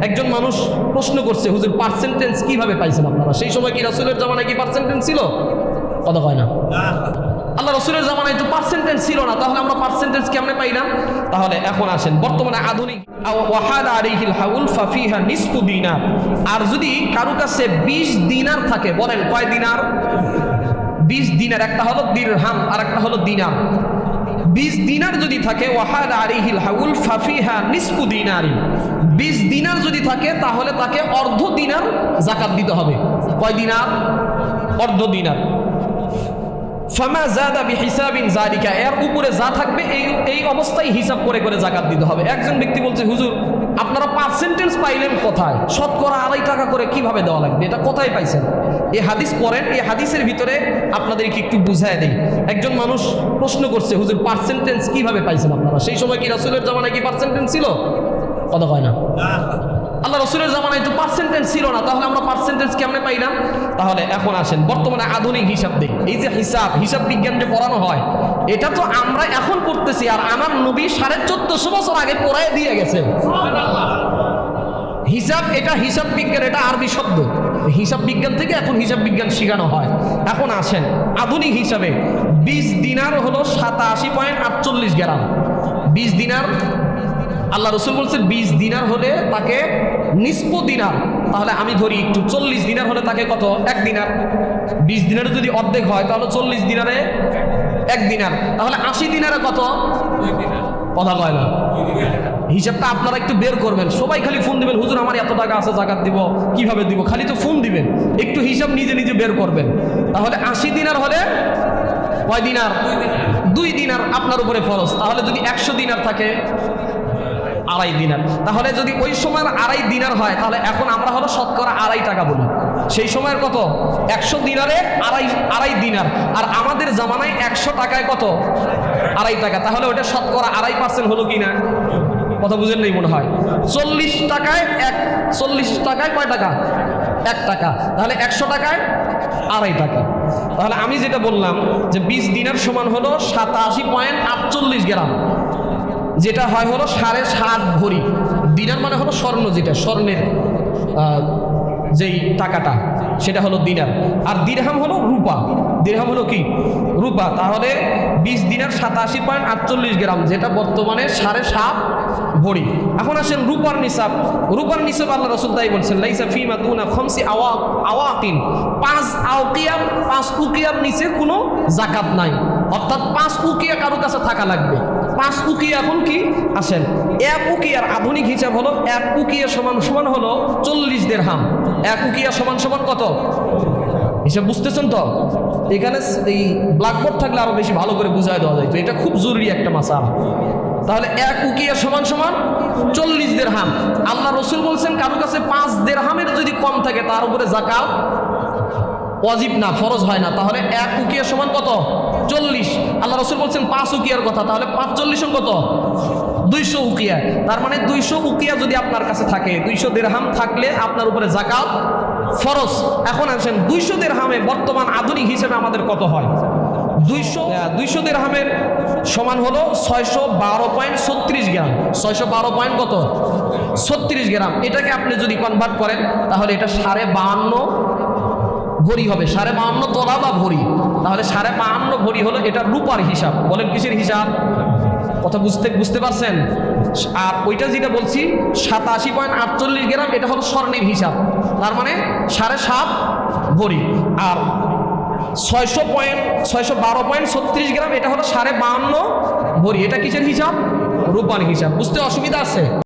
একজন মানুষ প্রশ্ন করছে, হুজুর পার্সেন্টেজ কিভাবে পাইছেন আপনারা? সেই সময় কি রাসূলের জামানায় কি পার্সেন্টেজ ছিল? কথা কয় না। আল্লাহ রাসূলের জামানায় তো পার্সেন্টেজ ছিল না, তাহলে আমরা পার্সেন্টেজ কেমনে পাইলাম? তাহলে এখন আসেন, বর্তমানে আধুনিক ওয়াহাদা আলাইহিল হাউল ফাফিহা নিসফু দিনার। আর যদি কারো কাছে 20 দিনার থাকে, বলেন কয় দিনার? 20 দিনার। একটা হলো দিরহাম আর একটা হলো দিনার। 20 দিনার যদি থাকে, ওয়াহাদা আলাইহিল হাউল ফাফিহা নিসফু দিনারি, 20 দিনার যদি থাকে তাহলে তাকে অর্ধ দিনার যাকাত দিতে হবে। কয় দিনার? অর্ধ দিনার। ফামা যাদা বিহিসাবিন যালিকা, এর উপরে যা থাকবে এই অবস্থায় হিসাব করে করে যাকাত দিতে হবে। একজন ব্যক্তি বলছে, হুজুর আপনারা পার্সেন্টেজ পাইলেন কোথায়? শতকরা 2.5 টাকা করে কিভাবে দেওয়া লাগবে, এটা কোথায় পাইছেন? এই হাদিস পড়েন, এই হাদিসের ভিতরে আপনাদেরকে একটু বুঝায় দেই। একজন মানুষ প্রশ্ন করছে, হুজুর পার্সেন্টেজ কিভাবে পাইছেন আপনারা? সেই সময় কি রাসূলের জামানায় কি পার্সেন্টেজ ছিল? কথা কয় না। আল্লাহ রাসূলের জামানায় তো পার্সেন্টেজ ছিল না, তাহলে আমরা পার্সেন্টেজ কেমনে পাইলাম? তাহলে এখন আসেন, বর্তমানে আধুনিক হিসাব দেই। এই যে হিসাব বিজ্ঞান যে পড়ানো হয়, এটা তো আমরা এখন পড়তেছি, আর আমার নবী 1450 বছর আগে পড়ায় দিয়ে গেছেন। হিসাব, এটা হিসাব বিজ্ঞান, এটা আরবি শব্দ। হিসাব বিজ্ঞান থেকে এখন হিসাব বিজ্ঞান শেখানো হয়। এখন আসেন আধুনিক হিসাবে, 20 দিনার হলো 87.48 গ্রাম। 20 দিনার, আল্লাহ রসুল বলছেন 20 দিনার হলে তাকে নিসফু দিনার। তাহলে আমি ধরি একটু, 40 দিনার হলে তাকে কত? 1 দিনার। 20 দিনারে যদি অর্ধেক হয় তাহলে 40 দিনারে 1 দিনার। তাহলে 80 দিনারে কত? 2 দিনার। কথা কয় না। হিসাবটা আপনারা একটু বের করবেন। সবাই খালি ফোন দিবেন, হুজুর আমার এত টাকা আছে, যাকাত দিব, কিভাবে দিব? খালি তো ফোন দিবেন, একটু হিসাব নিজে নিজে বের করবেন। তাহলে 80 দিনার হলে কয় দিনার? 2 দিনার আপনার উপরে ফরজ। তাহলে যদি 100 দিনার থাকে, 2.5 দিনার। তাহলে যদি ওই সময়ের 2.5 দিনার হয়, তাহলে এখন আমরা হলো শতকরা 2.5 টাকা বলি। সেই সময়ের কত? 100 দিনারে 2.5 দিনার। আর আমাদের জামানায় 100 টাকায় কত? 2.5 টাকা। তাহলে ওটা শতকরা 2.5% হলো কি না? কথা বুঝেন নাই মনে হয়। 40 টাকায় কয় টাকা? 1 টাকা। তাহলে 100 টাকায় 2.5 টাকা। তাহলে আমি যেটা বললাম যে 20 দিনার সমান হলো 87.48 গ্রাম, যেটা হয় হলো 7.5 ভরি। দিনার মানে হলো স্বর্ণ, যেটা স্বর্ণের যেই টাকাটা, সেটা হলো দিনার। আর দিরহাম হলো রূপা। দিরহাম হলো কি? রূপা। তাহলে 20 দিনার 87.48 গ্রাম, যেটা বর্তমানে 7.5 ভরি। এখন আসেন রূপার নিসাব। রূপার নিসাব আল্লাহ রাসূল তাই বলছেন, লাইসা ফিমা দুনা খামসি আওয়াকিন, 5 উকিয়ার নিচে কোনো যাকাত নাই। অর্থাৎ 5 উকিয়া কারো কাছে থাকা লাগবে। 5 উকিয়া এখন কি? আসেন, 1 উকিয়ার আধুনিক হিসাব হলো 1 উকিয়া সমান হলো 40 দিরহাম। 1 উকিয়া সমান কত? হিসাব বুঝতেছেন তো? এখানে এই ব্ল্যাকবোর্ড থাকলে আরো বেশি ভালো করে বুঝায় দেওয়া যায়, তো এটা খুব জরুরি একটা মাসালা। তাহলে 1 উকিয়া সমান 40 দিরহাম। আল্লাহ রসুল বলছেন কারো কাছে 5 দিরহামের যদি কম থাকে, তার উপরে যাকাত ওয়াজিব না, ফরজ হয় না। তাহলে 1 উকিয়া সমান কত? 40। আল্লাহ রসুল বলছেন 5 উকিয়ার কথা, তাহলে 5 40 কত? 200 উকিয়া। তার মানে 200 উকিয়া যদি আপনার কাছে থাকে, 200 দিরহাম থাকলে আপনার উপরে যাকাত ফরজ। এখন আসেন 200 দিরহামে বর্তমান আধুনিক হিসেবে আমাদের কত হয়? 200 দিরহামের সমান হলো 612.36 গ্রাম। 612 কত? 36 গ্রাম। এটাকে আপনি যদি কনভার্ট করেন, তাহলে এটা 52.5 ভরি হবে। 52.5 তোলা বা ভরি। তাহলে 52.5 ভরি হলো এটা রূপার হিসাব। বলেন কিসের হিসাব? কথা বুঝতে পারছেন? আর ওইটা যেটা বলছি 87.48 গ্রাম, এটা হলো স্বর্ণের হিসাব। তার মানে 7.5 ভরি। আর 612.36 গ্রাম, এটা হলো 52.5 ভরি। এটা কিসের হিসাব? রূপার হিসাব। বুঝতে অসুবিধা আছে?